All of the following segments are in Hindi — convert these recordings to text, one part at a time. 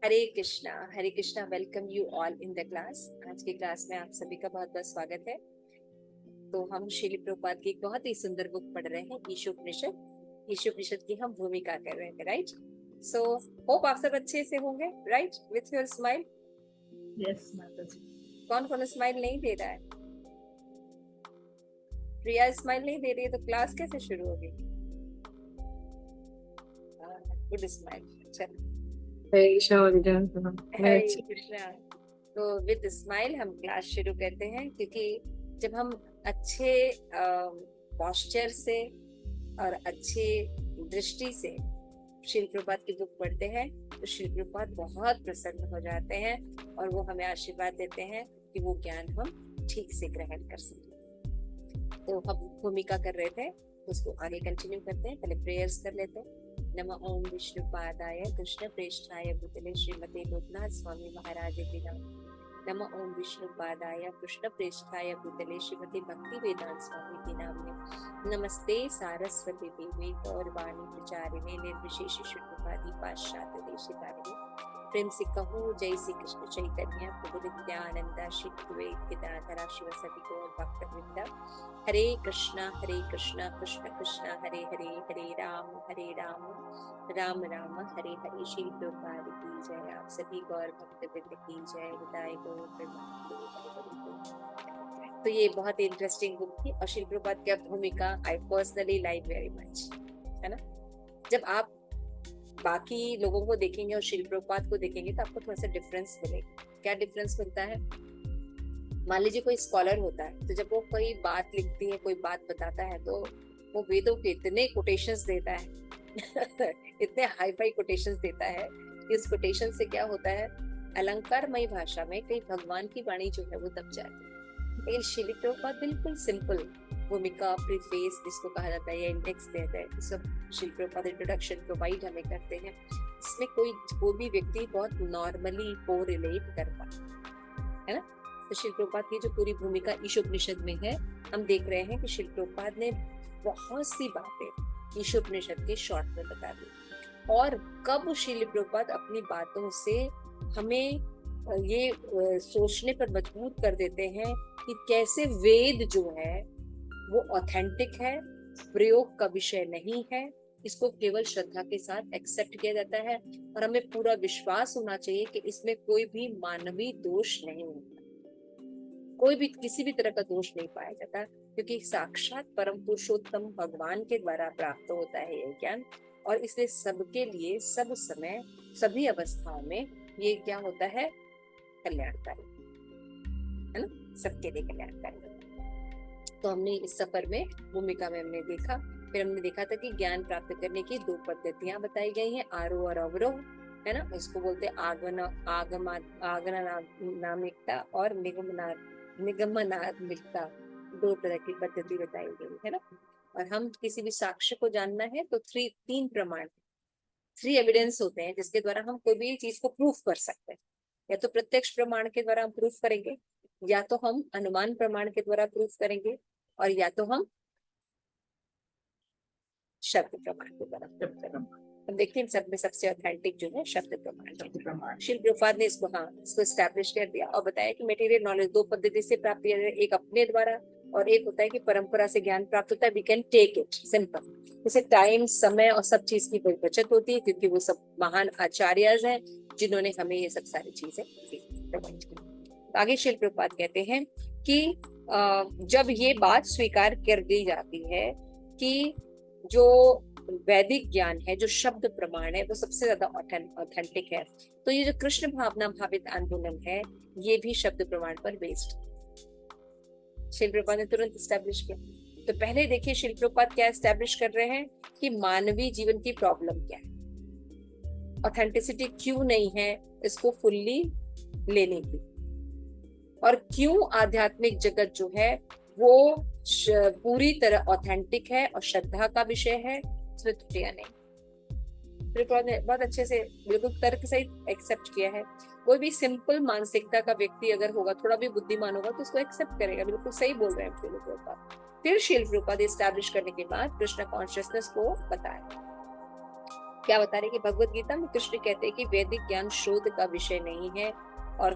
Hare Krishna. Welcome you all in the class. आज की क्लास में आप सभी का बहुत बहुत स्वागत है। तो हम श्रील प्रभुपाद की एक बहुत ही सुंदर बुक पढ़ रहे हैं, ईशोपनिषद। ईशोपनिषद की हम भूमिका कर रहे थे, राइट? सो होप आप सब अच्छे से होंगे, right? With your smile. Yes माताजी। कौन कौन स्माइल नहीं दे रहा है? प्रिया स्माइल नहीं दे रही है तो क्लास कैसे शुरू होगी? Good smile. चलो, कृष्णा। तो विद स्माइल हम क्लास शुरू करते हैं, क्योंकि जब हम अच्छे पोस्चर से और अच्छे दृष्टि से श्रील प्रभुपाद की बुक पढ़ते हैं तो श्रील प्रभुपाद बहुत प्रसन्न हो जाते हैं और वो हमें आशीर्वाद देते हैं कि वो ज्ञान हम ठीक से ग्रहण कर सकें। तो हम भूमिका कर रहे थे, उसको आगे कंटिन्यू करते हैं। पहले प्रेयर्स कर लेते हैं। नमः ओम विष्णुपादाय कृष्ण प्रेष्ठाय भूतले श्रीमते लोकनाथ स्वामी महाराज की नमः। नमः ओम विष्णुपादाय कृष्ण प्रेष्ठाय भूतले श्रीमते भक्ति वेदांत स्वामी की नामने। नमस्ते सारस्वती देवी गौरवाणी प्रचारिणे निर्विशेष शुद्धवादी पाश्चात्य देशिकारिणे। प्रेम से कहूँ जय श्री कृष्ण चैतन्य प्रभु नित्यानंद श्री अद्वैत गदाधर शिवसति गौर भक्तवृंद। हरे कृष्णा कृष्ण कृष्ण हरे हरे, हरे राम राम राम हरे हरे। श्री प्रभुपाद की जय। आप सभी गौर भक्तवृंद की जय। विदाई गौर प्रेम। तो ये बहुत इंटरेस्टिंग बुक थी और श्री प्रभुपाद की भूमिका I personally like very much, है ना? जब आप बाकी लोगों को देखेंगे और श्री प्रभुपाद को देखेंगे तो आपको थोड़ा सा डिफरेंस मिलेगा। क्या डिफरेंस मिलता है? मान लीजिए कोई स्कॉलर होता है, तो जब वो कोई बात लिखती है, कोई बात बताता है, तो वो वेदों के इतने कोटेशंस देता है इतने हाई फाई कोटेशंस देता है कि इस कोटेशन से क्या होता है, अलंकारमयी भाषा में कई भगवान की वाणी जो है वो दब जाती है। लेकिन श्री प्रभुपाद बिल्कुल सिंपल भूमिका, प्रीफेस जिसको कहा जाता है, या इंडेक्स देता है, सब श्री प्रभुपाद इंट्रोडक्शन प्रोवाइड हमें करते हैं। इसमें कोई भी व्यक्ति बहुत नॉर्मली को रिलेट कर पाए, है ना? तो श्री प्रभुपाद की जो पूरी भूमिका ईशोपनिषद में है, हम देख रहे हैं कि श्री प्रभुपाद ने बहुत सी बातें ईशोपनिषद के शॉर्ट में बता दी। और कब श्री प्रभुपाद अपनी बातों से हमें ये सोचने पर मजबूर कर देते हैं कि कैसे वेद जो है वो ऑथेंटिक है, प्रयोग का विषय नहीं है, इसको केवल श्रद्धा के साथ एक्सेप्ट किया जाता है और हमें पूरा विश्वास होना चाहिए कि इसमें कोई भी मानवीय दोष नहीं होता, कोई भी किसी भी तरह का दोष नहीं पाया जाता, क्योंकि साक्षात परम पुरुषोत्तम भगवान के द्वारा प्राप्त होता है ये ज्ञान। और इसलिए सबके लिए सब समय सभी अवस्थाओं में ये क्या होता है, कल्याणकारी, है ना? सबके लिए कल्याणकारी। तो हमने इस सफर में भूमिका में हमने देखा, फिर हमने देखा था कि ज्ञान प्राप्त करने की दो पद्धतियां बताई गई हैं, आरोह और अवरोह, है ना? इसको बोलते हैं आगमनात्मिकता और निगमनात्मिकता। दो तरह की पद्धति बताई गई है ना। और हम किसी भी साक्ष्य को जानना है तो तीन प्रमाण, 3 एविडेंस होते हैं जिसके द्वारा हम कोई भी चीज को प्रूफ कर सकते हैं। या तो प्रत्यक्ष प्रमाण के द्वारा हम प्रूफ करेंगे, या तो हम अनुमान प्रमाण के द्वारा प्रूफ करेंगे, और या तो हम शब्द प्रमाण के द्वारा प्रूफ करेंगे। हम देखते हैं सब में सबसे ऑथेंटिक जो है शब्द प्रमाण। श्री प्रभुपाद ने इसको एस्टैब्लिश कर दिया और बताया कि मटेरियल नॉलेज 2 पद्धति से प्राप्त किया जाए, एक अपने द्वारा और एक होता है कि परंपरा से ज्ञान प्राप्त होता है। We can take it simple. जैसे टाइम, समय और सब चीज की कोई बचत होती है, क्योंकि वो सब महान आचार्यज हैं जिन्होंने हमें ये सब सारी चीजें प्रोवाइड की। आगे श्री प्रभुपाद कहते हैं कि जब ये बात स्वीकार कर दी जाती है कि जो वैदिक ज्ञान है, जो शब्द प्रमाण है, वो सबसे ज्यादा ऑथेंटिक है, तो ये जो कृष्ण भावना भावित आंदोलन है ये भी शब्द प्रमाण पर बेस्ड श्री प्रभुपाद ने तुरंत एस्टैब्लिश किया। तो पहले देखिए श्री प्रभुपाद क्या एस्टैब्लिश कर रहे हैं कि मानवीय जीवन की प्रॉब्लम क्या है, ऑथेंटिसिटी क्यों नहीं है इसको फुल्ली लेने की, और क्यों आध्यात्मिक जगत जो है वो पूरी तरह ऑथेंटिक है और श्रद्धा का विषय है, इसमें त्रुटियां नहीं। प्रभुपाद ने बहुत अच्छे से बिल्कुल तर्क सहित एक्सेप्ट किया है। कोई भी सिंपल मानसिकता का व्यक्ति अगर होगा, थोड़ा भी बुद्धिमान होगा, तो उसको एक्सेप्ट करेगा। बिल्कुल सही बोल रहे हैं प्रभुपाद। फिर शील प्रभुपाद एस्टैब्लिश करने के बाद कृष्ण कॉन्शियसनेस को बताया। क्या बता रहे कि भगवत गीता में कृष्ण कहते हैं कि वैदिक ज्ञान शोध का विषय नहीं है, और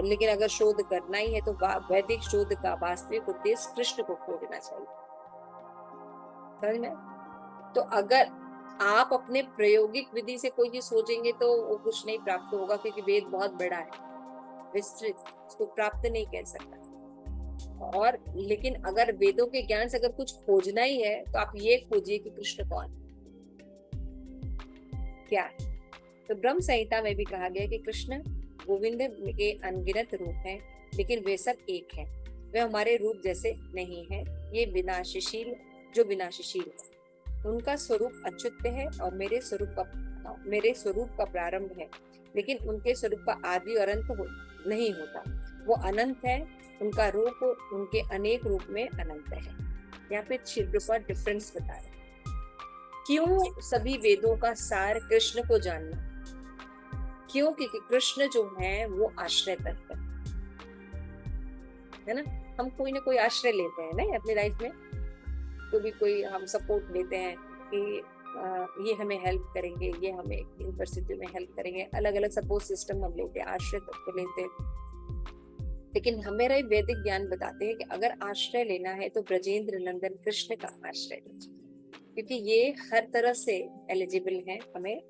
लेकिन अगर शोध करना ही है तो वैदिक शोध का वास्तविक उद्देश्य कृष्ण को खोजना चाहिए। समझ में? तो अगर आप अपने प्रायोगिक विधि से कोई चीज सोचेंगे तो वो कुछ नहीं प्राप्त होगा, क्योंकि वेद बहुत बड़ा है, विस्तृत, उसको प्राप्त नहीं कर सकता। और लेकिन अगर वेदों के ज्ञान से अगर कुछ खोजना ही है तो आप ये खोजिए कि कृष्ण कौन क्या है। तो ब्रह्म संहिता में भी कहा गया कि कृष्ण गोविंद के अनगिनत रूप हैं, लेकिन वे सब एक हैं। वे हमारे रूप जैसे नहीं है, ये विनाशशील, जो विनाशशील है। उनका स्वरूप अच्युत है और मेरे स्वरूप का प्रारंभ है, लेकिन उनके स्वरूप का आदि और अंत नहीं होता। वो अनंत है, उनका रूप उनके अनेक रूप में अनंत है। यहाँ पे शील प्रभुपाद डिफरेंस बता रहे। क्यों सभी वेदों का सार कृष्ण को जानना? क्यों? क्योंकि कृष्ण जो है वो आश्रय तत्व है ना। हम कोई ना कोई आश्रय लेते हैं ना अपनी लाइफ में, तो भी कोई हम सपोर्ट लेते हैं कि ये हमें हेल्प करेंगे, ये हमें इन परिस्थितियों में हेल्प करेंगे। अलग अलग सपोर्ट सिस्टम हम लेते हैं, आश्रय तत्व लेते हैं। लेकिन हमारे वैदिक ज्ञान बताते हैं कि अगर आश्रय लेना है तो ब्रजेंद्र नंदन कृष्ण का आश्रय लीजिए, क्योंकि ये हर तरह से एलिजिबल है हमें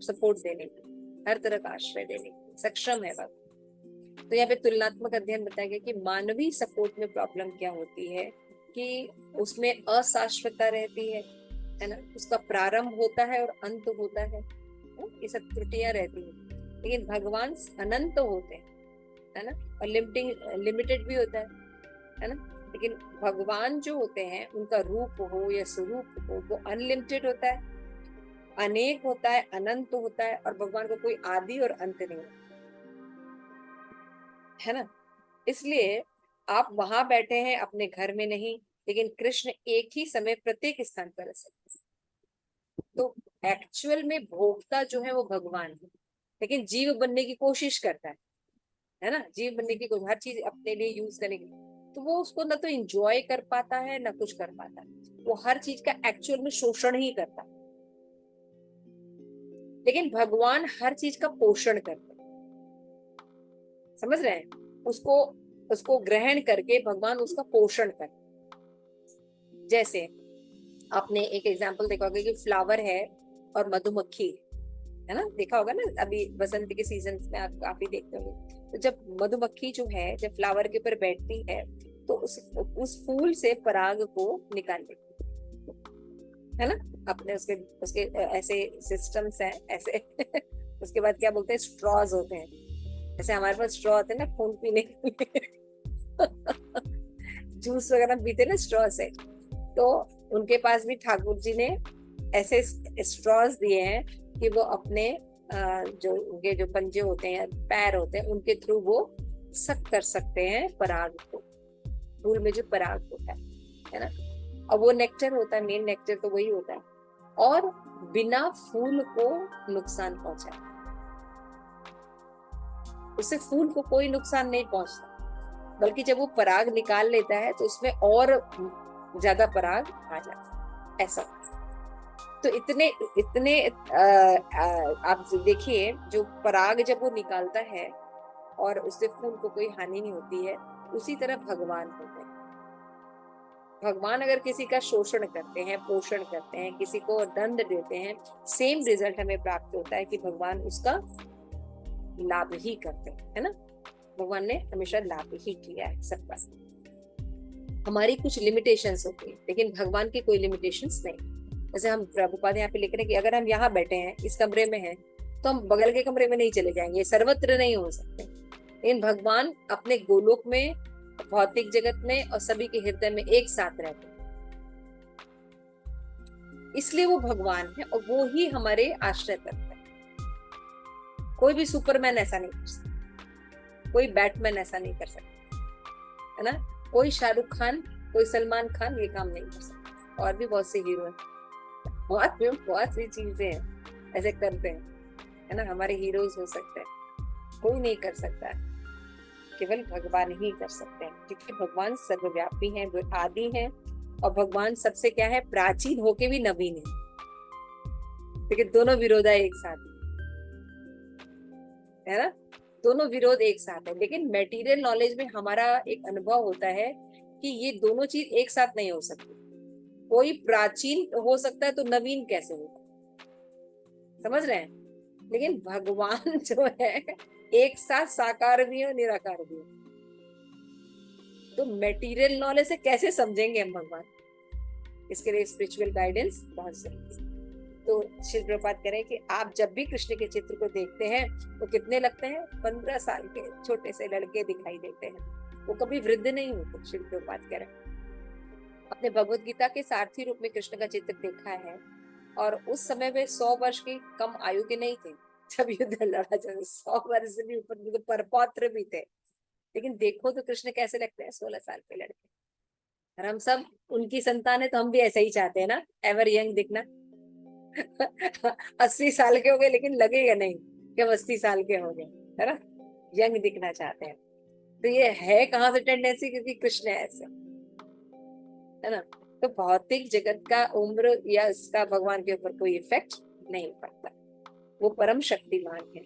सपोर्ट देने की, हर तरह का आश्रय देने की सक्षम है वक्त। तो यहाँ पे तुलनात्मक अध्ययन बताया गया कि मानवीय सपोर्ट में प्रॉब्लम क्या होती है कि उसमें अशाश्वतता रहती है ना। उसका प्रारंभ होता है और अंत होता है, ये सब त्रुटियां रहती हैं। लेकिन भगवान अनंत होते हैं, है ना, और लिमिटेड भी होता है ना। लेकिन भगवान जो होते हैं उनका रूप हो या स्वरूप हो वो अनलिमिटेड होता है, अनेक होता है, अनंत होता है, और भगवान को कोई आदि और अंत नहीं होता है ना। इसलिए आप वहां बैठे हैं अपने घर में नहीं, लेकिन कृष्ण एक ही समय प्रत्येक स्थान पर रह सकते हैं। तो एक्चुअल में भोक्ता जो है वो भगवान है, लेकिन जीव बनने की कोशिश करता है ना। जीव बनने की कोशिश, हर चीज अपने लिए यूज करने की, तो वो उसको ना तो एंजॉय कर पाता है ना कुछ कर पाता है। वो हर चीज का एक्चुअल में शोषण ही करता है। लेकिन भगवान हर चीज का पोषण करते हैं, समझ रहे हैं? उसको ग्रहण करके भगवान उसका पोषण करते। जैसे आपने एक एग्जांपल देखा होगा कि फ्लावर है और मधुमक्खी है ना, देखा होगा ना, अभी बसंत के सीजन में आप काफी देखते होंगे। तो जब मधुमक्खी जो है जब फ्लावर के ऊपर बैठती है तो उस फूल से पराग को निकाल लेती है ना। अपने उसके ऐसे सिस्टम्स हैं ऐसे उसके बाद क्या बोलते हैं, स्ट्रॉज होते हैं। जैसे हमारे पास स्ट्रॉ होते हैं ना खून पीने के लिए जूस वगैरह पीते ना स्ट्रॉ से, तो उनके पास भी ठाकुर जी ने ऐसे स्ट्रॉज दिए हैं कि वो अपने जो उनके जो पंजे होते हैं, पैर होते हैं, उनके थ्रू वो सक कर सकते हैं पराग को, फूल में जो पराग होता है ना। और वो नेक्टर होता है, मेन नेक्टर तो वही होता है, और बिना फूल को नुकसान पहुंचाए, उससे फूल को कोई नुकसान नहीं पहुंचता, बल्कि जब वो पराग निकाल लेता है तो उसमें और ज्यादा पराग आ जाता है, ऐसा। तो इतने इतने आप देखिए, जो पराग जब वो निकालता है और उससे फूल को कोई हानि नहीं होती है, उसी तरह भगवान होते हैं। भगवान अगर किसी का शोषण करते हैं, पोषण करते हैं, किसी को दंड देते हैं, सेम रिजल्ट हमें प्राप्त होता है कि भगवान उसका लाभ ही करते हैं, है ना। भगवान ने हमेशा लाभ ही किया है सबका। हमारी कुछ लिमिटेशंस होती है, लेकिन भगवान की कोई लिमिटेशंस नहीं। जैसे हम प्रभुपाद यहाँ पे लिख रहे हैं कि अगर हम यहाँ बैठे हैं, इस कमरे में हैं, तो हम बगल के कमरे में नहीं चले जाएंगे, सर्वत्र नहीं हो सकते। लेकिन भगवान अपने गोलोक में, भौतिक जगत में और सभी के हृदय में एक साथ रहते हैं, इसलिए वो भगवान है और वो ही हमारे आश्रय तत्व है। कोई भी सुपरमैन ऐसा नहीं कर सकता, कोई बैटमैन ऐसा नहीं कर सकता, है ना। कोई शाहरुख खान, कोई सलमान खान ये काम नहीं कर सकता, और भी बहुत से हीरो हैं। बहुत सी चीजें हैं ऐसे करते हैं, है ना। हमारे हीरोज हो सकते हैं, कोई नहीं कर सकता है, केवल भगवान ही कर सकते हैं, क्योंकि भगवान सर्वव्यापी हैं, वो आदि हैं, और भगवान सबसे क्या है, प्राचीन होके भी नवीन है। लेकिन दोनों विरोध है एक साथ, है ना, दोनों विरोध एक साथ है। लेकिन मटेरियल नॉलेज में हमारा एक अनुभव होता है कि ये दोनों चीज एक साथ नहीं हो सकती। कोई प्राचीन हो सकता है तो नवीन कैसे होगा, समझ रहे हैं। लेकिन भगवान जो है एक साथ साकार भी है और निराकार भी है। तो मटेरियल नॉलेज से कैसे समझेंगे हम भगवान, इसके लिए स्पिरिचुअल गाइडेंस बहुत जरूरी है। तो श्री प्रभुपाद कह रहे हैं कि आप जब भी कृष्ण के चित्र को देखते हैं तो कितने लगते हैं, 15 साल के छोटे से लड़के दिखाई देते हैं, वो कभी वृद्ध नहीं होते। श्री प्रभुपाद कह रहे हैं अपने भगवत गीता के सारथी रूप में कृष्ण का चित्र देखा है, और उस समय वे 100 वर्ष की कम आयु के नहीं थे जब युद्ध लड़ा जाए, 100 वर्ष से भी ऊपर तो परपौत्र भी थे। लेकिन देखो तो कृष्ण कैसे लगते हैं, 16 साल के लड़के। और हम सब उनकी संतान है, तो हम भी ऐसा ही चाहते हैं ना, एवर यंग दिखना। 80 साल के हो गए लेकिन लगेगा नहीं कि हम 80 साल के हो गए, है ना, यंग दिखना चाहते हैं। तो ये है कहाँ से टेंडेंसी, क्योंकि कृष्ण है ऐसे, है ना। तो भौतिक जगत का उम्र या इसका भगवान के ऊपर कोई इफेक्ट नहीं पड़ता, वो परम शक्तिमान है।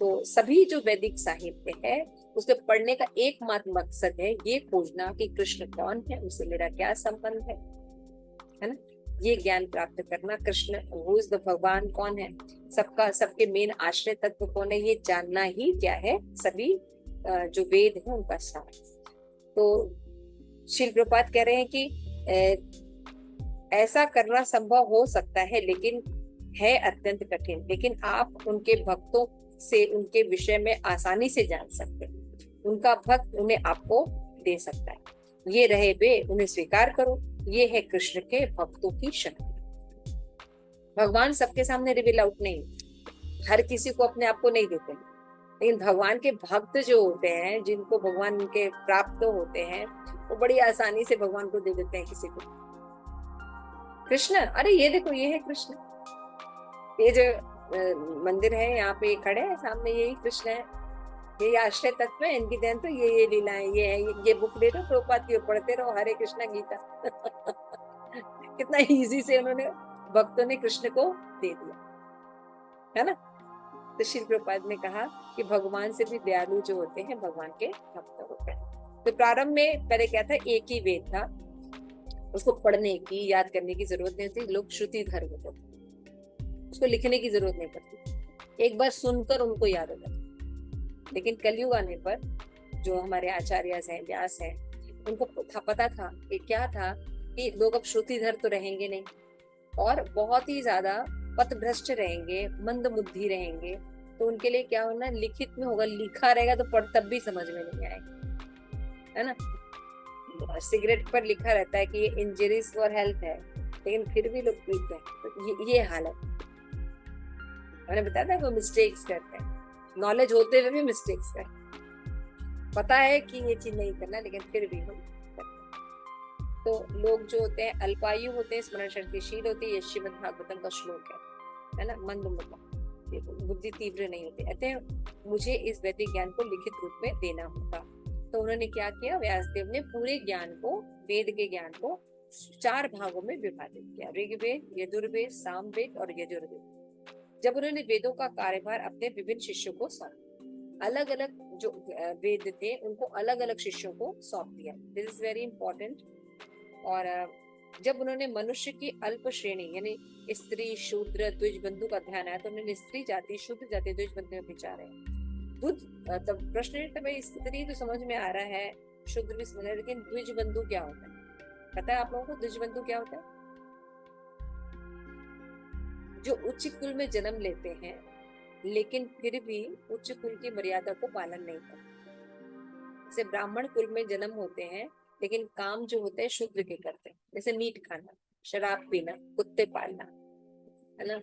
तो सभी जो वैदिक साहित्य है उसके पढ़ने का एकमात्र मकसद है ये खोजना कि कृष्ण कौन है, उससे मेरा क्या संबंध है ना, ये ज्ञान प्राप्त करना। कृष्ण हु इज द भगवान कौन है, सबका सबके मेन आश्रय तत्व कौन है, ये जानना ही क्या है सभी जो वेद है उनका सार। तो श्री प्रभुपाद कह रहे हैं कि ऐसा करना संभव हो सकता है लेकिन है अत्यंत कठिन, लेकिन आप उनके भक्तों से उनके विषय में आसानी से जान सकते हैं। उनका भक्त उन्हें आपको दे सकता है, ये रहे वे, उन्हें स्वीकार करो। ये है कृष्ण के भक्तों की शक्ति। भगवान सबके सामने रिवील आउट नहीं, हर किसी को अपने आप को नहीं देते, लेकिन भगवान के भक्त जो होते हैं, जिनको भगवान उनके प्राप्त होते हैं, वो बड़ी आसानी से भगवान को दे देते हैं किसी को। कृष्ण, अरे ये देखो ये है कृष्ण, ये जो मंदिर है यहाँ पे खड़े हैं सामने, यही कृष्ण है, ये आश्रय तत्व है, इनकी देन तो ये लीलाएं, ये है, ये बुक ले लो प्रभुपाद की, पढ़ते रहो हरे कृष्णा गीता। कितना इजी से उन्होंने भक्तों ने कृष्ण को दे दिया, है ना। तो श्री प्रभुपाद ने कहा कि भगवान से भी दयालु जो होते हैं भगवान के भक्त होते हैं। तो प्रारंभ में पहले क्या था, एक ही वेद था, उसको पढ़ने की याद करने की जरूरत नहीं थी, लोग श्रुतिधर होते थे, उसको लिखने की जरूरत नहीं पड़ती, एक बार सुनकर उनको याद हो जाता। लेकिन कलयुग आने पर जो हमारे आचार्य हैं, व्यास हैं, उनको पता था कि क्या था कि लोग अब श्रुतिधर तो रहेंगे नहीं, और बहुत ही ज्यादा पथभ्रष्ट रहेंगे, मंद बुद्धि रहेंगे। तो उनके लिए क्या होना, लिखित में होगा, लिखा रहेगा तो पढ़ तब भी समझ में नहीं आएगा, है ना। सिगरेट पर लिखा रहता है कि ये इंजरीज फॉर हेल्थ है, लेकिन फिर भी लोग पीते हैं। तो ये हालत, मैंने बताया था वो मिस्टेक्स करते हैं, नॉलेज होते हुए भी मिस्टेक्स करते हैं, पता है कि ये चीज नहीं करना, लेकिन फिर भी हम करते हैं। तो लोग जो होते हैं अल्पायु होते हैं, स्मरण शक्तिशील होते हैं, ये श्रीमद् भागवतम का श्लोक है ना, मंद बुद्धि तीव्र नहीं होती। अतः मुझे इस वैदिक ज्ञान को लिखित रूप में देना होगा। तो उन्होंने क्या किया, व्यासदेव ने पूरे ज्ञान को, वेद के ज्ञान को 4 भागों में विभाजित किया, ऋग्वेद, यजुर्वेद, सामवेद और यजुर्वेद। जब उन्होंने वेदों का कार्यभार अपने विभिन्न शिष्यों को सौंपा, अलग अलग जो वेद थे उनको अलग अलग शिष्यों को सौंप दिया, दिस इज वेरी इंपॉर्टेंट। और जब उन्होंने मनुष्य की अल्प श्रेणी यानी स्त्री, शूद्र, द्विज बंधु का ध्यान आया, तो उन्होंने स्त्री जाति, शूद्र जाति, द्विज बंधु में विचार है। तब प्रश्न तो भाई स्त्री तो समझ में आ रहा है, शूद्र भी समझ रहा है, लेकिन द्विज बंधु क्या होता है, पता है आप लोगों को द्विज बंधु क्या होता है? जो उच्च कुल में जन्म लेते हैं लेकिन फिर भी उच्च कुल की मर्यादा को पालन नहीं करते। जैसे ब्राह्मण कुल में जन्म होते हैं लेकिन काम जो होते हैं शूद्र के करते हैं, जैसे मीट खाना, शराब पीना, कुत्ते पालना, है ना,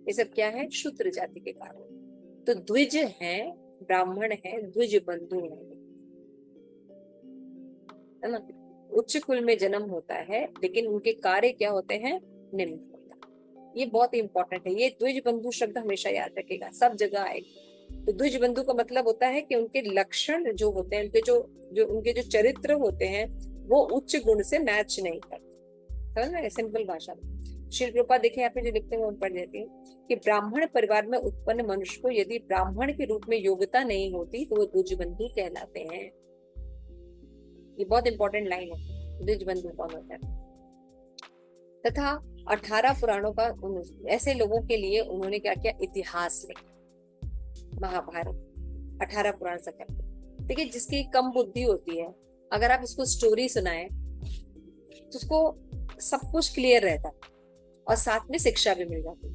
ये सब क्या है, शूद्र जाति के कारण। तो द्विज है, ब्राह्मण है, द्विज बंधु है ना। उच्च कुल में जन्म होता है लेकिन उनके कार्य क्या होते हैं, निम्न होता है। ये बहुत इंपॉर्टेंट है। ये द्विज बंधु शब्द हमेशा याद रखेगा, सब जगह आएगा। तो द्विज बंधु का मतलब होता है कि उनके लक्षण जो होते हैं, उनके जो चरित्र होते हैं वो उच्च गुण से मैच नहीं करते। समझ में? सिंपल भाषा में श्री प्रभुपाद देखें यहाँ पे जो लिखते हैं वो पढ़ देती हूँ कि ब्राह्मण परिवार में उत्पन्न मनुष्य को यदि ब्राह्मण के रूप में योग्यता नहीं होती तो वो द्विज बंधु कहलाते हैं। ये बहुत इंपॉर्टेंट लाइन है, द्विज बंधु कौन होता है। तथा 18 पुराणों का ऐसे लोगों के लिए उन्होंने क्या किया, इतिहास लिखा। महाभारत 18 पुराण से करते। देखिए जिसकी कम बुद्धि होती है, अगर आप उसको स्टोरी सुनाए तो उसको सब कुछ क्लियर रहता है और साथ में शिक्षा भी मिल जाती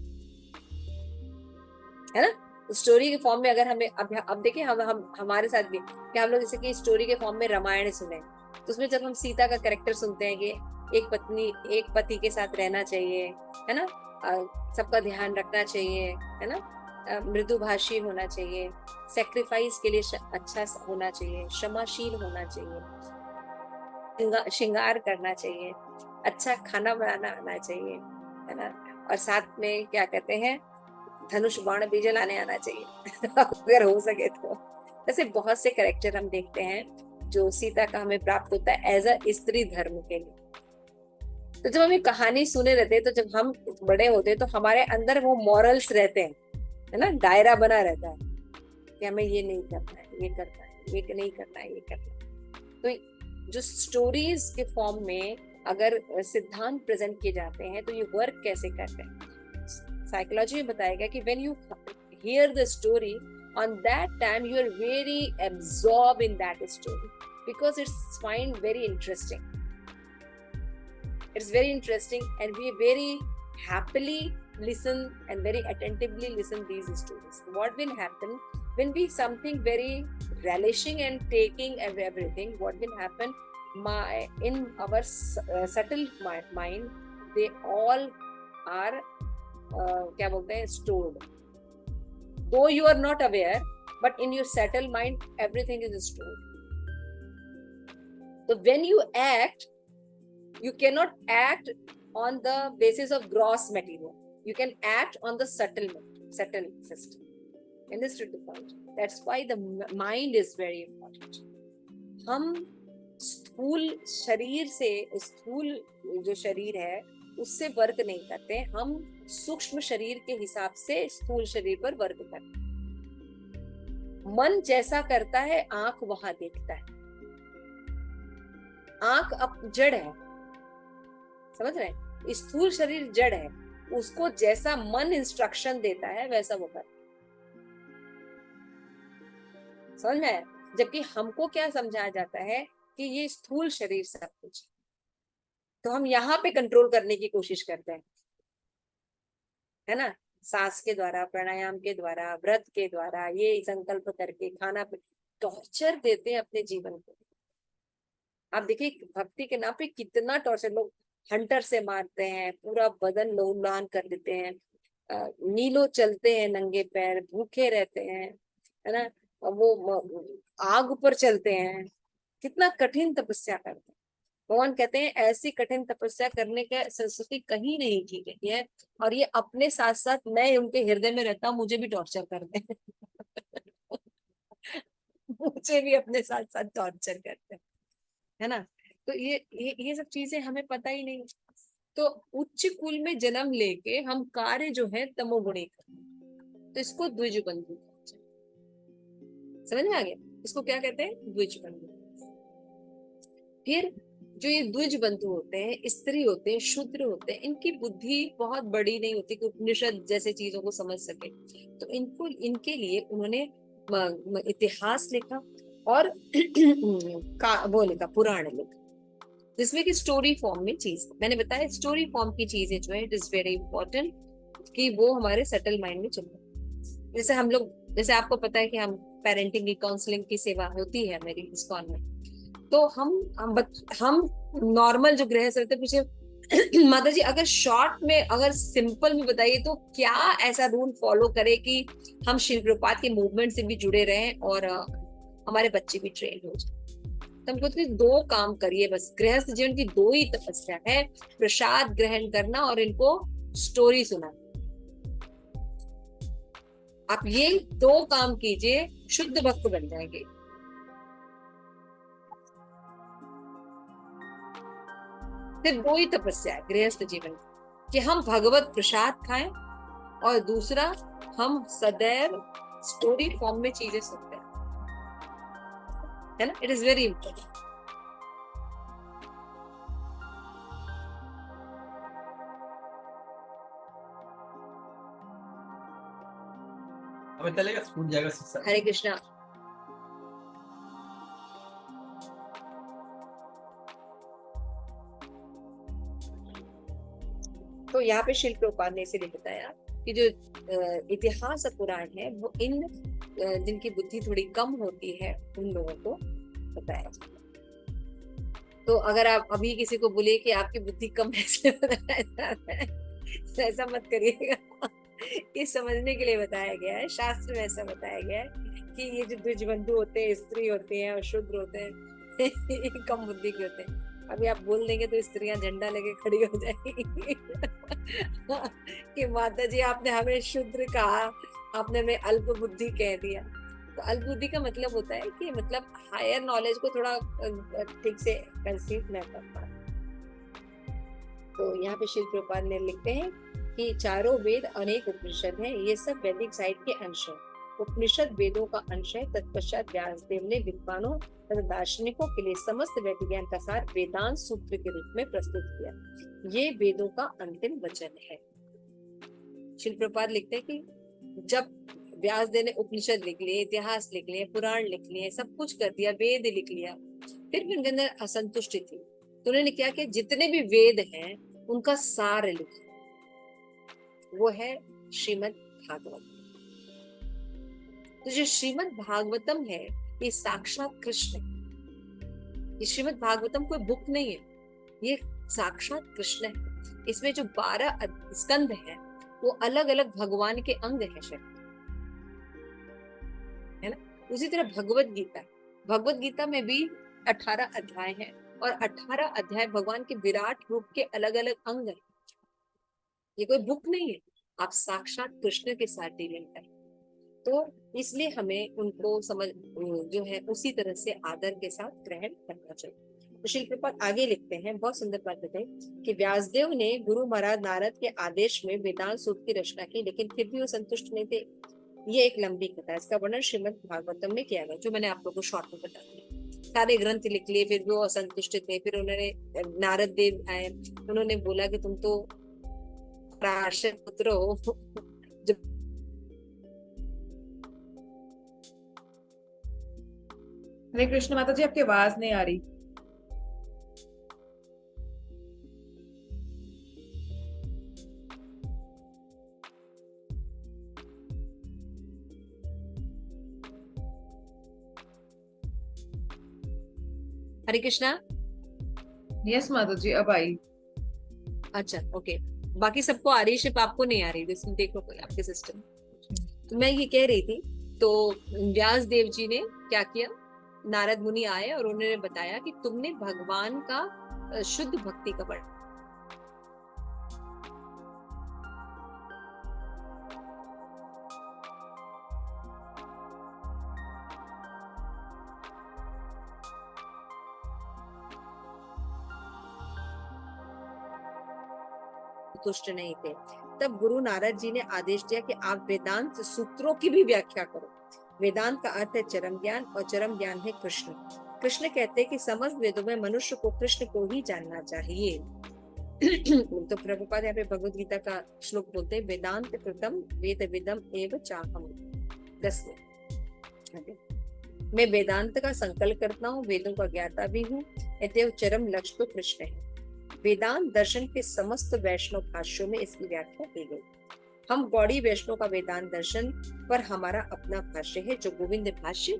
है ना। स्टोरी के फॉर्म में अगर हमें अब देखिए हम हमारे साथ भी कि हम लोग जैसे कि स्टोरी के फॉर्म में रामायण सुने, तो उसमें जब हम सीता का कैरेक्टर सुनते हैं कि एक पति के साथ रहना चाहिए, है ना, सबका ध्यान रखना चाहिए, है ना, मृदुभाषी होना चाहिए, सेक्रीफाइस के लिए अच्छा होना चाहिए, क्षमाशील होना चाहिए, श्रृंगार करना चाहिए, अच्छा खाना बनाना आना चाहिए, है ना, और साथ में क्या कहते हैं, धनुष बाण भी जलाने आना चाहिए अगर हो सके तो। ऐसे बहुत से कैरेक्टर हम देखते हैं जो सीता का हमें प्राप्त होता है एज अ स्त्री धर्म के लिए। तो जब हम ये कहानी सुने रहते हैं, तो जब हम बड़े होते हैं तो हमारे अंदर वो मॉरल्स रहते हैं, है ना, दायरा बना रहता है कि हमें ये नहीं करना है, ये करना है, ये नहीं करना है, ये करना है। तो जो स्टोरीज के फॉर्म में अगर सिद्धांत प्रेजेंट किए जाते हैं तो ये वर्क कैसे करते हैं, साइकोलॉजी में बताएगा कि when you here the story, on that time you are very absorbed in that story because it's find very interesting. It's very interesting and we very happily listen and very attentively listen these stories. What will happen when we something very relishing and taking everything, what will happen in our subtle mind, they all are क्या बोलते हैं, stored. Though you are not aware, but in your subtle mind, everything is stored. So when you act, you cannot act on the basis of gross material. You can act on the subtle system. Understood the point? That's why the mind is very important. हम स्थूल शरीर से, स्थूल जो शरीर है उससे वर्क नहीं करते, हम सूक्ष्म शरीर के हिसाब से स्थूल शरीर पर वर्क करते हैं। मन जैसा करता है आंख वहां देखता है। आंख अब जड़ है, समझ रहे हैं, स्थूल शरीर जड़ है, उसको जैसा मन इंस्ट्रक्शन देता है वैसा वो करता है। समझ में आया? जबकि हमको क्या समझाया जाता है कि ये स्थूल शरीर सब कुछ, तो हम यहाँ पे कंट्रोल करने की कोशिश करते हैं, है ना, सांस के द्वारा, प्राणायाम के द्वारा, व्रत के द्वारा, ये संकल्प करके खाना पे टॉर्चर देते हैं अपने जीवन को। आप देखिए भक्ति के नाम पे कितना टॉर्चर, लोग हंटर से मारते हैं, पूरा बदन लहूलुहान कर देते हैं, नीलो चलते हैं नंगे पैर, भूखे रहते हैं, है ना, वो आग पर चलते हैं, कितना कठिन तपस्या करते हैं। भगवान कहते हैं ऐसी कठिन तपस्या करने का संस्कृति कहीं नहीं की गई है, और ये अपने साथ साथ मैं उनके हृदय में रहता हूँ, मुझे भी टॉर्चर करते हैं मुझे भी अपने साथ साथ टॉर्चर करते हैं, है ना। तो ये सब चीजें हमें पता ही नहीं। तो उच्च कुल में जन्म लेके हम कार्य जो है तमोगुणी करते हैं, तो इसको द्विज बंधु, समझ में आ गया? इसको क्या कहते हैं? द्विज बंधु। फिर जो ये द्विज बंधु होते हैं, स्त्री होते हैं, शूद्र होते हैं, इनकी बुद्धि बहुत बड़ी नहीं होती कि उपनिषद जैसे चीजों को समझ सके, तो इनके लिए उन्होंने इतिहास लिखा और वो लिखा, पुराण लिखा, जिसमें कि स्टोरी फॉर्म में चीज, मैंने बताया स्टोरी फॉर्म की चीजें जो है इट इज वेरी इंपॉर्टेंट कि वो हमारे सेटल माइंड में चले। जैसे हम लोग, जैसे आपको पता है कि हम पेरेंटिंग की काउंसलिंग की सेवा होती है मेरी इस्कॉन में, तो हम नॉर्मल जो गृहस्थ रहते पूछे माता जी अगर शॉर्ट में, अगर सिंपल में बताइए तो क्या ऐसा रूल फॉलो करे कि हम श्री प्रभुपाद के मूवमेंट से भी जुड़े रहें और हमारे बच्चे भी ट्रेन हो जाए। तो हमको तो 2 काम करिए बस, गृहस्थ जीवन की 2 ही तपस्या है, प्रसाद ग्रहण करना और इनको स्टोरी सुनाना। आप ये 2 काम कीजिए, शुद्ध भक्त बन जाएंगे। सिर्फ 2 ही तपस्या है गृहस्थ जीवन कि हम भगवत प्रसाद खाएं, और दूसरा हम सदैव स्टोरी फॉर्म में चीजें सुनते हैं, है ना। It is very important. हमें चलेगा, स्कूल जाएगा शिक्षा। हरे कृष्णा। तो यहाँ पे शिल प्रभुपाद ने इसीलिए बताया कि जो इतिहास और पुराण है वो इन जिनकी बुद्धि थोड़ी कम होती है उन लोगों को बताया जाए। तो अगर आप अभी किसी को बोले कि आपकी बुद्धि कम ऐसे बताया जाता है, तो ऐसा मत करिएगा। ये समझने के लिए बताया गया है, शास्त्र में ऐसा बताया गया है कि ये जो द्विजबंधु होते हैं, स्त्री होते हैं और शूद्र होते हैं, ये कम बुद्धि के होते हैं। अभी आप बोल देंगे तो स्त्रियां झंडा लेके खड़ी हो जाएंगी कि माता जी आपने हमें शूद्र कहा, आपने हमें अल्प बुद्धि कह दिया। तो अल्प बुद्धि का मतलब होता है कि मतलब हायर नॉलेज को थोड़ा ठीक से कंसीव न कर पाए। तो यहाँ पे शिल प्रभुपाद ने लिखते हैं कि चारों वेद अनेक उपनिषद हैं, ये सब वैदिक साइड के अंश हैं। उपनिषद वेदों का अंश है। तत्पश्चात व्यासदेव ने विद्वानों तथा दार्शनिकों के लिए समस्त वैदिक ज्ञान का सार वेदांत सूत्र के रूप में प्रस्तुत किया। ये वेदों का अंतिम वचन है। शिल प्रभुपाद लिखते हैं कि जब व्यासदेव ने उपनिषद लिख लिए, इतिहास लिख लिए, पुराण लिख लिए, सब कुछ कर दिया, वेद लिख लिया, फिर भी उनके अंदर असंतुष्टि थी, तो उन्होंने क्या किया, जितने भी वेद हैं उनका सार लिखा, वो है श्रीमद् भागवत। तो जो श्रीमद् भागवतम है ये साक्षात कृष्ण है। ये श्रीमद् भागवतम कोई बुक नहीं है, ये साक्षात कृष्ण है। इसमें जो 12 स्कंद है वो अलग अलग भगवान के अंग है शायद, है ना। उसी तरह भगवत गीता में भी 18 अध्याय हैं और 18 अध्याय भगवान के विराट रूप के अलग अलग अंग हैं। ये कोई बुक नहीं है, आप साक्षात कृष्ण के साथ डीलिंग करें। तो इसलिए हमें उनको समझ जो है उसी तरह से आदर के साथ ग्रहण करना चाहिए। तो श्री प्रभुपाद आगे लिखते हैं, बहुत सुंदर बात बताई कि व्यासदेव ने गुरु महाराज नारद के आदेश में वेदांत सूत्र की रचना की, लेकिन फिर भी वो संतुष्ट नहीं थे। ये एक लंबी कथा है, इसका वर्णन श्रीमद् भागवतम में किया गया, जो मैंने आप लोगों को शॉर्ट में बता दिया। सारे ग्रंथ लिख लिए, फिर भी वो असंतुष्ट थे। फिर उन्होंने नारद देव आए, उन्होंने बोला कि तुम तो पराशर पुत्र हो। हरे कृष्ण माता जी, आपकी आवाज नहीं आ रही। हरे कृष्णा। यस माता जी, अब आई। अच्छा, ओके। बाकी सबको आ रही, सिर्फ आपको नहीं आ रही। देखो कोई आपके सिस्टम। तो मैं ये कह रही थी, तो व्यास देव जी ने क्या किया, नारद मुनि आए और उन्होंने बताया कि तुमने भगवान का शुद्ध भक्ति का वर्णन तुष्ट नहीं थे। तब गुरु नारद जी ने आदेश दिया कि आप वेदांत सूत्रों की भी व्याख्या करो। वेदांत का अर्थ है चरम ज्ञान और चरम ज्ञान है कृष्ण। कृष्ण कहते हैं कि समस्त वेदों में मनुष्य को कृष्ण को ही जानना चाहिए। तो प्रभुपाद यहाँ पे भगवत गीता का श्लोक बोलते हैं, वेदांत कृतम वेद विदम एव चाहम। 10 मैं वेदांत का संकल्प करता हूँ, वेदों का ज्ञाता भी हूँ, अतएव चरम लक्ष्य तो कृष्ण है। वेदांत दर्शन के समस्त वैष्णव भाष्यों में इसकी व्याख्या की गई। हम गौड़ी वैष्णव का वेदांत दर्शन पर हमारा अपना भाष्य है, जो गोविंद भाष्य।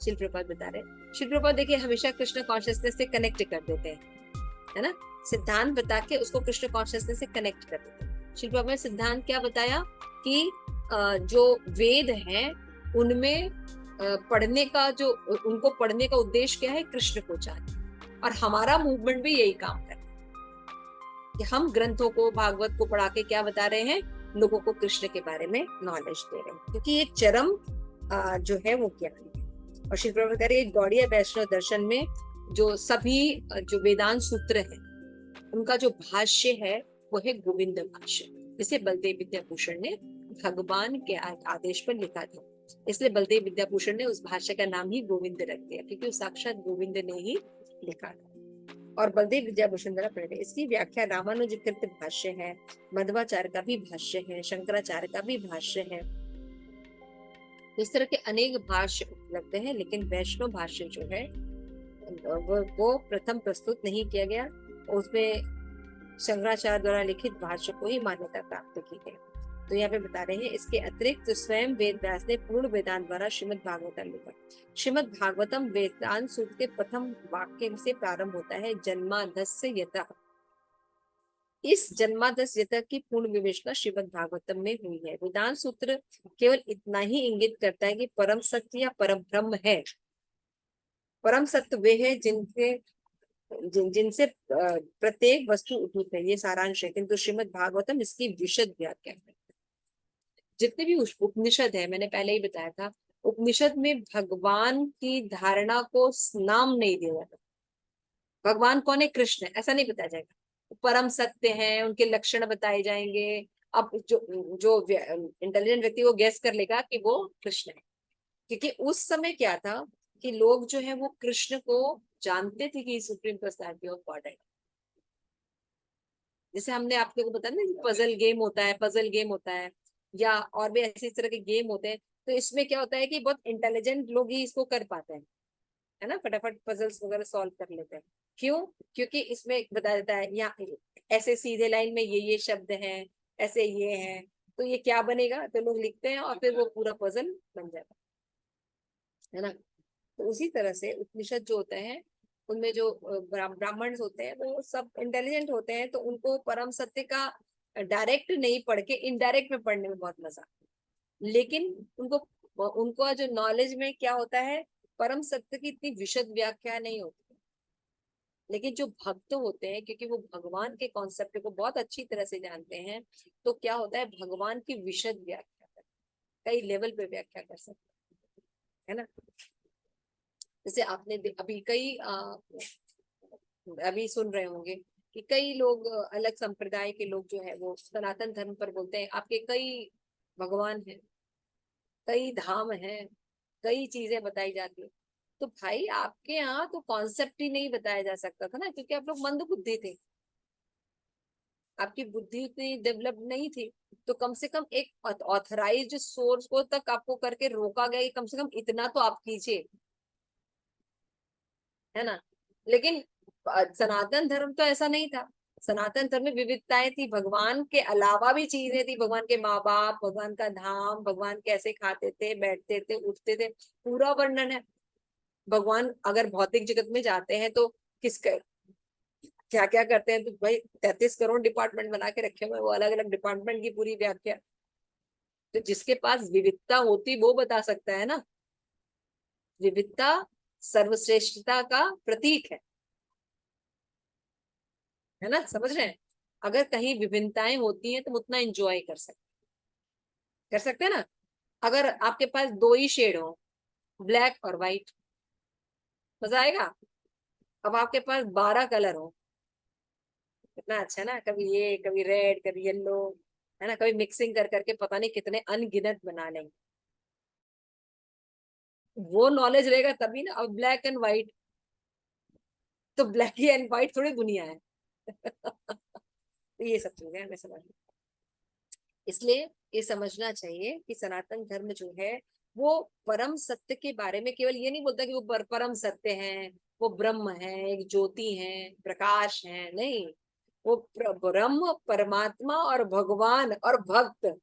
शिल प्रभुपाद बता रहे, शिल प्रभुपाद देखिए हमेशा कृष्ण कॉन्शियसनेस से कनेक्ट कर देते हैं, है ना। सिद्धांत बता के उसको कृष्ण कॉन्शियसनेस से कनेक्ट कर देते हैं। शिल प्रभुपाद ने सिद्धांत क्या बताया कि जो वेद हैं उनमें पढ़ने का जो उनको पढ़ने का उद्देश्य क्या है, कृष्ण को जानना। और हमारा मूवमेंट भी यही काम करता है कि हम ग्रंथों को, भागवत को पढ़ा के क्या बता रहे हैं, लोगों को कृष्ण के बारे में नॉलेज दे रहे हैं, क्योंकि ये चरम जो है वो ज्ञान है। और श्री प्रभुपाद कह रहे हैं गौड़ीय वैष्णव दर्शन में जो सभी जो वेदांत सूत्र है उनका जो भाष्य है वो है गोविंद भाष्य, इसे बलदेव विद्याभूषण ने भगवान के आदेश पर लिखा था, इसलिए बलदेव विद्याभूषण ने उस भाष्य का नाम ही गोविंद रख दिया, क्योंकि साक्षात गोविंद ने ही लिखा था और बलदेव विद्याभूषण द्वारा प्रेरित। इसकी व्याख्या रामानुजकृत भाष्य है, मध्वाचार्य का भी भाष्य है, शंकराचार्य का भी भाष्य है। इस तरह के अनेक भाष्य उपलब्ध हैं, लेकिन वैष्णव भाष्य जो है वो प्रथम प्रस्तुत नहीं किया गया, उसमें शंकराचार्य द्वारा लिखित भाष्य को ही मान्यता प्राप्त की गई। तो यहाँ पे बता रहे हैं इसके अतिरिक्त तो स्वयं वेद व्यास ने पूर्ण वेदांत द्वारा श्रीमद् भागवतम लिखा। श्रीमद् भागवतम वेदांत सूत्र के प्रथम वाक्य से प्रारंभ होता है जन्मादस्य यतः। इस जन्मादस्य यतः की पूर्ण विवेचना श्रीमद् भागवतम में हुई है। वेदांत सूत्र केवल इतना ही इंगित करता है कि परम सत्य या परम ब्रह्म है। परम सत्य वे है जिनसे प्रत्येक वस्तु उद्भूत है, ये सारांश है। किंतु श्रीमद् भागवतम इसकी विशद व्याख्या है। जितने भी उपनिषद है, मैंने पहले ही बताया था, उपनिषद में भगवान की धारणा को नाम नहीं दिया जाता। भगवान कौन है? कृष्ण है, ऐसा नहीं बताया जाएगा। परम सत्य है, उनके लक्षण बताए जाएंगे। अब जो इंटेलिजेंट व्यक्ति वो गैस कर लेगा कि वो कृष्ण है, क्योंकि उस समय क्या था कि लोग जो है वो कृष्ण को जानते थे कि सुप्रीम पर्सनालिटी ऑफ गॉड है। जैसे हमने आपको बताया ना, पजल गेम होता है या और भी ऐसे इस तरह के गेम होते हैं। तो इसमें क्या होता है कि बहुत इंटेलिजेंट लोग ही इसको कर पाते हैं, है ना, फटाफट पजल्स वगैरह सॉल्व कर लेते हैं। क्यों? क्योंकि इसमें बताया जाता है यहाँ ऐसे सीधे लाइन में ये शब्द हैं, ऐसे ये हैं, तो ये क्या बनेगा, तो लोग लिखते हैं और फिर वो पूरा पजल बन जाता है ना। तो उसी तरह से उपनिषद जो होते हैं उनमें जो ब्राह्मण होते हैं वो सब इंटेलिजेंट होते हैं, तो उनको परम सत्य का डायरेक्ट नहीं पढ़ के इनडायरेक्ट में पढ़ने में बहुत मजा आता है। लेकिन उनको जो नॉलेज में क्या होता है, परम सत्य की इतनी विशद व्याख्या नहीं होती। लेकिन जो भक्त होते हैं, क्योंकि वो भगवान के कॉन्सेप्ट को बहुत अच्छी तरह से जानते हैं, तो क्या होता है, भगवान की विशद व्याख्या कई लेवल पे व्याख्या कर सकते हैं, है ना। जैसे आपने अभी अभी सुन रहे होंगे कि कई लोग अलग संप्रदाय के लोग जो है वो सनातन धर्म पर बोलते हैं आपके कई भगवान हैं, कई धाम हैं, कई चीजें बताई जाती है। तो भाई आपके यहाँ तो कॉन्सेप्ट ही नहीं बताया जा सकता था ना, क्योंकि आप लोग मंद बुद्धि थे, आपकी बुद्धि उतनी डेवलप नहीं थी। तो कम से कम एक ऑथराइज्ड सोर्स को तक आपको करके रोका गया, कम से कम इतना तो आप कीजिए, है ना। लेकिन सनातन धर्म तो ऐसा नहीं था। सनातन धर्म में विविधताएं थी, भगवान के अलावा भी चीजें थी, भगवान के माँ बाप, भगवान का धाम, भगवान कैसे खाते थे, बैठते थे, उठते थे, पूरा वर्णन है। भगवान अगर भौतिक जगत में जाते हैं तो किसका क्या क्या करते हैं, तो भाई 33 करोड़ डिपार्टमेंट बना के रखे हुए, वो अलग अलग डिपार्टमेंट की पूरी व्याख्या। तो जिसके पास विविधता होती वो बता सकता है ना। विविधता सर्वश्रेष्ठता का प्रतीक है ना, समझ रहे हैं। अगर कहीं विभिन्नताएं होती हैं तो उतना एंजॉय कर सकते हैं ना। अगर आपके पास दो ही शेड हो, ब्लैक और व्हाइट, मजा आएगा। अब आपके पास 12 कलर हो, कितना अच्छा ना, कभी ये कभी रेड कभी येलो, है ना, कभी मिक्सिंग कर करके पता नहीं कितने अनगिनत बना लेंगे। वो नॉलेज रहेगा तभी ना। अब ब्लैक एंड व्हाइट, तो ब्लैक एंड व्हाइट थोड़ी दुनिया है। तो ये सब चीजें हमें समझ, इसलिए ये समझना चाहिए कि सनातन धर्म जो है वो परम सत्य के बारे में केवल ये नहीं बोलता कि वो परम सत्य है, वो ब्रह्म है, एक ज्योति है, प्रकाश है, नहीं। वो ब्रह्म, परमात्मा और भगवान और भक्त,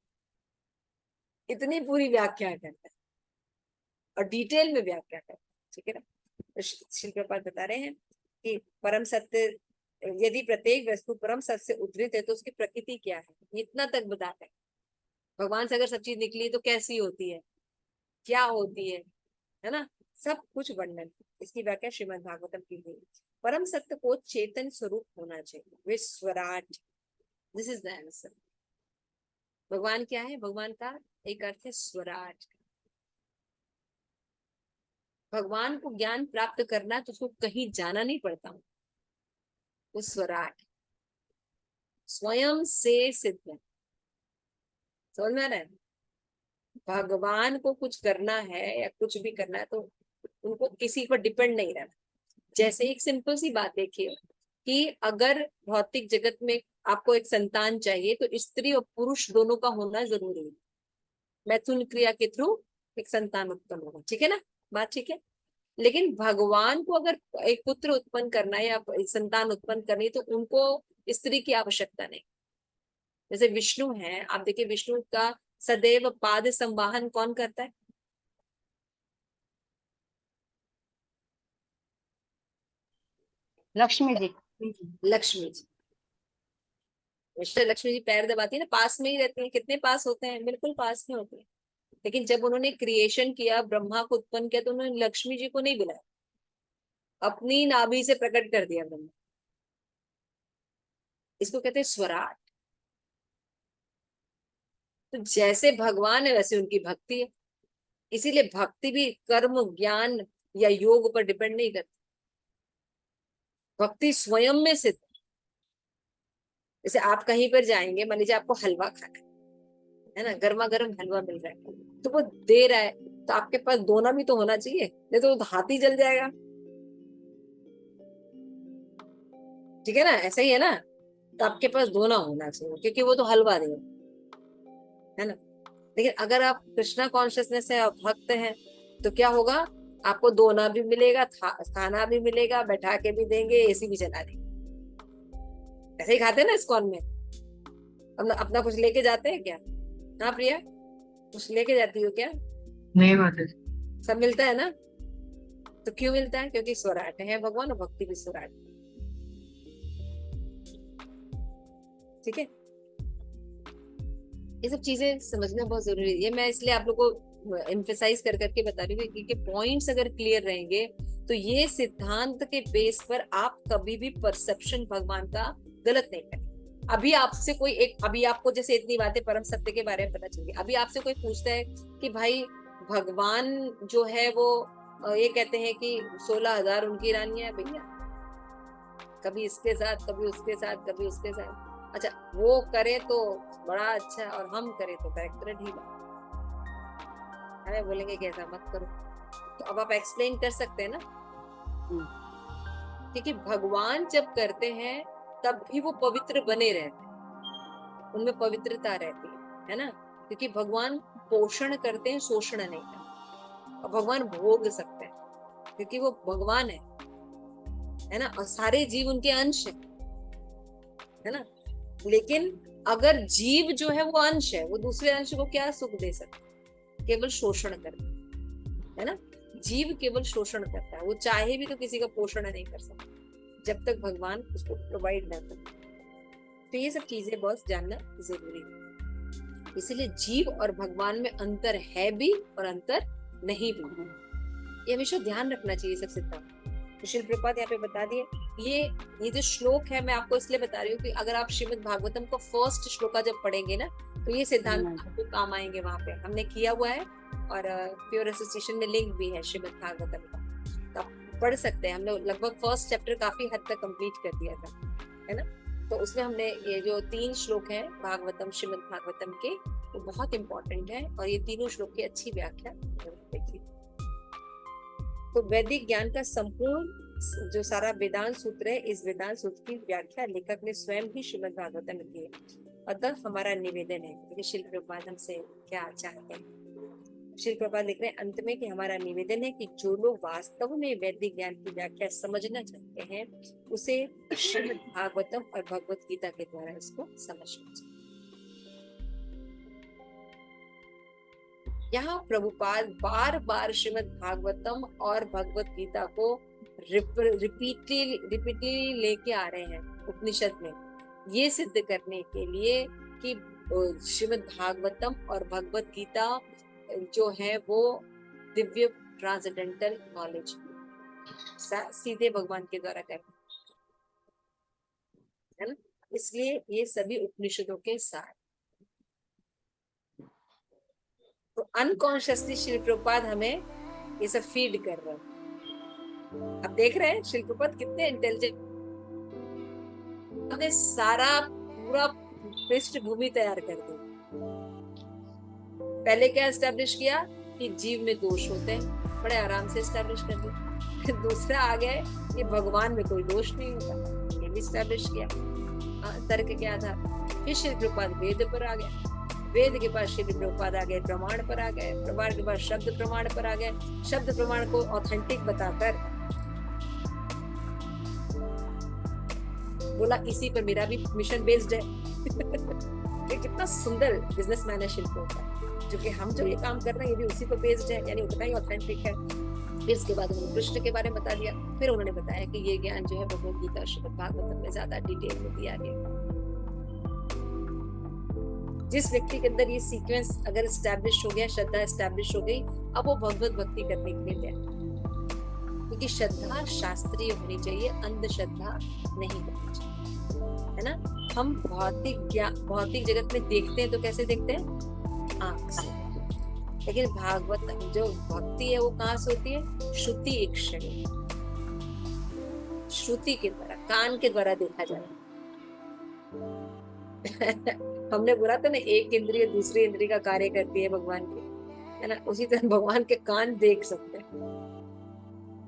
इतनी पूरी व्याख्या करता है और डिटेल में व्याख्या करता है, ठीक है ना। तो श्री प्रभुपाद बता रहे हैं कि परम सत्य, यदि प्रत्येक वस्तु परम सत्य से उद्धृत है तो उसकी प्रकृति क्या है, इतना तक बताते हैं। भगवान से अगर सब चीज निकली तो कैसी होती है, क्या होती है ना, सब कुछ वर्णन। इसकी व्याख्या श्रीमद् भागवतम की हुई। परम सत्य को चेतन स्वरूप होना चाहिए, विस्वराट, दिस इज द आंसर। भगवान क्या है? भगवान का एक अर्थ है स्वराट। भगवान को ज्ञान प्राप्त करना तो उसको कहीं जाना नहीं पड़ता, वो स्वराट स्वयं से सिद्ध है। समझ में आ रहा है? भगवान को कुछ करना है या कुछ भी करना है तो उनको किसी पर डिपेंड नहीं रहना। जैसे एक सिंपल सी बात देखिए कि अगर भौतिक जगत में आपको एक संतान चाहिए तो स्त्री और पुरुष दोनों का होना जरूरी है। मैथुन क्रिया के थ्रू एक संतान उत्पन्न होगा, ठीक है ना? बात ठीक है। लेकिन भगवान को अगर एक पुत्र उत्पन्न करना है या संतान उत्पन्न करनी है तो उनको स्त्री की आवश्यकता नहीं। जैसे विष्णु है, आप देखिए विष्णु का सदैव पाद संवाहन कौन करता है? लक्ष्मी जी। लक्ष्मी जी। विष्णु लक्ष्मी जी पैर दबाती है ना, पास में ही रहती है। कितने पास होते हैं? बिल्कुल पास में होते हैं। लेकिन जब उन्होंने क्रिएशन किया, ब्रह्मा को उत्पन्न किया, तो उन्होंने लक्ष्मी जी को नहीं बुलाया, अपनी नाभि से प्रकट कर दिया ब्रह्मा। इसको कहते हैं स्वराट। तो जैसे भगवान है वैसे उनकी भक्ति है। इसीलिए भक्ति भी कर्म ज्ञान या योग पर डिपेंड नहीं करती, भक्ति स्वयं में सिद्ध। जैसे आप कहीं पर जाएंगे, मान लीजिए आपको हलवा खाना है ना, गर्मा गर्म हलवा मिल रहा है तो वो दे रहा है, तो आपके पास दोना भी तो होना चाहिए, नहीं तो हाथ ही जल जाएगा। ठीक है ना? ऐसा ही है ना? तो आपके पास दोना होना चाहिए क्योंकि वो तो हलवा दे रहा है ना। लेकिन अगर आप कृष्णा कॉन्शियसनेस है, आप भक्त हैं, तो क्या होगा? आपको दोना भी मिलेगा, खाना भी मिलेगा, बैठा के भी देंगे, एसी भी चला देंगे। ऐसे ही खाते हैं ना इस्कॉन में। अपना कुछ लेके जाते हैं क्या? हाँ प्रिया, कुछ लेके जाती हो क्या? नहीं माता जी। सब मिलता है ना? तो क्यों मिलता है? क्योंकि स्वराट है भगवान और भक्ति भी स्वराट। ठीक है? ये सब चीजें समझना बहुत जरूरी है। ये मैं इसलिए आप लोग को एम्फेसाइज कर करके बता रही हूँ क्योंकि पॉइंट्स अगर क्लियर रहेंगे तो ये सिद्धांत के बेस पर आप कभी भी परसेप्शन भगवान का गलत नहीं करें। अभी आपको जैसे इतनी बातें परम सत्य के बारे में पता चल गई, अभी आपसे कोई पूछता है कि भाई भगवान जो है वो ये कहते हैं कि 16,000 उनकी रानियां है भैया, कभी इसके साथ कभी उसके साथ कभी उसके साथ। अच्छा, वो करे तो बड़ा अच्छा और हम करे तो कैरेक्टर ढीला। हमें बोलेंगे कि ऐसा मत करो, तो अब आप एक्सप्लेन कर सकते हैं ना। क्योंकि भगवान जब करते हैं तब भी वो पवित्र बने रहते हैं, उनमें पवित्रता रहती है ना। क्योंकि भगवान पोषण करते हैं, शोषण नहीं करते। और भगवान भोग सकते हैं क्योंकि वो भगवान है ना, और सारे जीव उनके अंश है ना। लेकिन अगर जीव जो है वो अंश है, वो दूसरे अंश को क्या सुख दे सकता? केवल शोषण करता है ना। जीव केवल शोषण करता है, वो चाहे भी तो किसी का पोषण नहीं कर सकता जब तक भगवान उसको प्रोवाइड ना करे। तो ये सब चीजें बहुत जानना जरूरी है। इसलिए जीव और भगवान में अंतर है भी और अंतर नहीं भी, ये हमेशा ध्यान रखना चाहिए सब सिद्धांत। तो शिल प्रपात यहाँ पे बता दिए। ये जो श्लोक है मैं आपको इसलिए बता रही हूँ कि अगर आप श्रीमद् भागवतम का फर्स्ट श्लोका जब पढ़ेंगे ना तो ये सिद्धांत आपको काम आएंगे। वहां पे हमने किया हुआ है और प्योर एसोसिएशन में लिंक भी है श्रीमद् भागवतम का, तो आप पढ़ सकते हैं। हमने लगभग फर्स्ट चैप्टर काफी हद तक कंप्लीट कर दिया था, है ना। तो उसमें हमने ये जो 3 श्लोक है भागवतम श्रीमद् भागवतम के, वो बहुत इंपॉर्टेंट है और ये तीनों श्लोक की अच्छी व्याख्या देखिए। तो वैदिक ज्ञान का संपूर्ण जो सारा वेदांत सूत्र है, इस वेदांत सूत्र की व्याख्या लेखक ने स्वयं ही श्रीमद् भागवतम में की है। अतः हमारा निवेदन है कि शिल प्रपात हमसे क्या चाहते हैं। शिल प्रपात लिख रहे हैं अंत में कि हमारा निवेदन है कि जो लोग वास्तव में वैदिक ज्ञान की व्याख्या समझना चाहते हैं उसे श्रीमद् भागवतम और भगवत गीता के द्वारा इसको समझना चाहिए। यहाँ प्रभुपाद बार बार श्रीमद् भागवतम और भगवत गीता को रिपीटली लेके आ रहे हैं उपनिषद में, ये सिद्ध करने के लिए कि श्रीमद् भागवतम और भगवत गीता जो है वो दिव्य ट्रांसेंडेंटल नॉलेज सीधे भगवान के द्वारा करना है ना। इसलिए ये सभी उपनिषदों के सार। अनकॉन्शियसली शिल प्रभुपाद हमें ये सब फीड कर रहे हैं। अब देख रहे हैं शिल प्रभुपाद कितने इंटेलिजेंट, हमने सारा पूरा पृष्ठभूमि तैयार कर दी। पहले क्या एस्टेब्लिश किया कि जीव में दोष होते हैं, बड़े आराम से एस्टेब्लिश कर दिया। फिर दूसरा आ गया कि भगवान में कोई दोष नहीं होता, ये भी एस्टेब्लिश किया तर्क के आधार। फिर श्री प्रभुपाद वेद पर आ गए, वेद के बाद श्री प्रभुपाद आ गए प्रमाण पर आ गए, प्रमाण के बाद शब्द प्रमाण पर आ गए, शब्द प्रमाण को ऑथेंटिक बताकर बोला इसी पर मेरा भी मिशन बेस्ड है। ये कितना सुंदर बिजनेसमैन है शिल्प होता है, जो कि हम जो ये काम कर रहे हैं ये भी उसी पर बेस्ड है, यानी उतना ही ऑथेंटिक है। फिर इसके बाद उन्होंने कृष्ण के बारे में बता दिया, फिर उन्होंने बताया कि ये ज्ञान जो है भगवद गीता श्रीमद् भागवतम में ज्यादा डिटेल में दिया गया। जिस व्यक्ति के अंदर ये सीक्वेंस अगर एस्टैब्लिश हो गया, श्रद्धा एस्टैब्लिश हो गई, अब वो भगवत भक्ति करने के लिए तैयार, क्योंकि श्रद्धा शास्त्रीय होनी चाहिए, अंधश्रद्धा नहीं होनी चाहिए, है ना। हम भौतिक जगत में देखते हैं तो कैसे देखते हैं, आंख से, लेकिन भागवत जो भक्ति है वो कहाँ से होती है, श्रुति एक क्षण, श्रुति के द्वारा, कान के द्वारा देखा जाए। हमने बोला था ना, एक इंद्रिय दूसरी इंद्रिय का कार्य करती है भगवान की, है ना। उसी तरह भगवान के कान देख सकते हैं,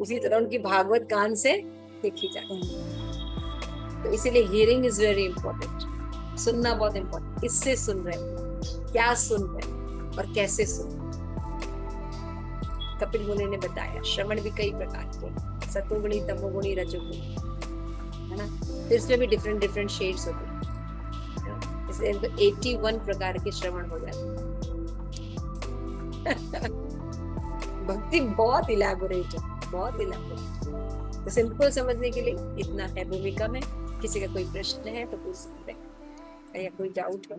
उसी तरह उनकी भागवत कान से देखी जाती है। तो इसीलिए हियरिंग इज वेरी इंपॉर्टेंट, सुनना बहुत इंपॉर्टेंट। किससे सुन रहे हैं, क्या सुन रहे हैं और कैसे सुन रहे हैं। कपिल मुनि ने बताया श्रवण भी कई प्रकार के, सतोगुणी तमोगुणी रजोगुणी, है ना। फिर इसमें भी डिफरेंट डिफरेंट शेड्स होते हैं, इसलिए 81 प्रकार के श्रवण हो जाते हैं। भक्ति बहुत इलैबोरेट है, बहुत इलैबोरेट। तो सिंपल समझने के लिए इतना है भूमिका में। किसी का कोई प्रश्न है तो पूछ सकते हैं, या कोई डाउट है।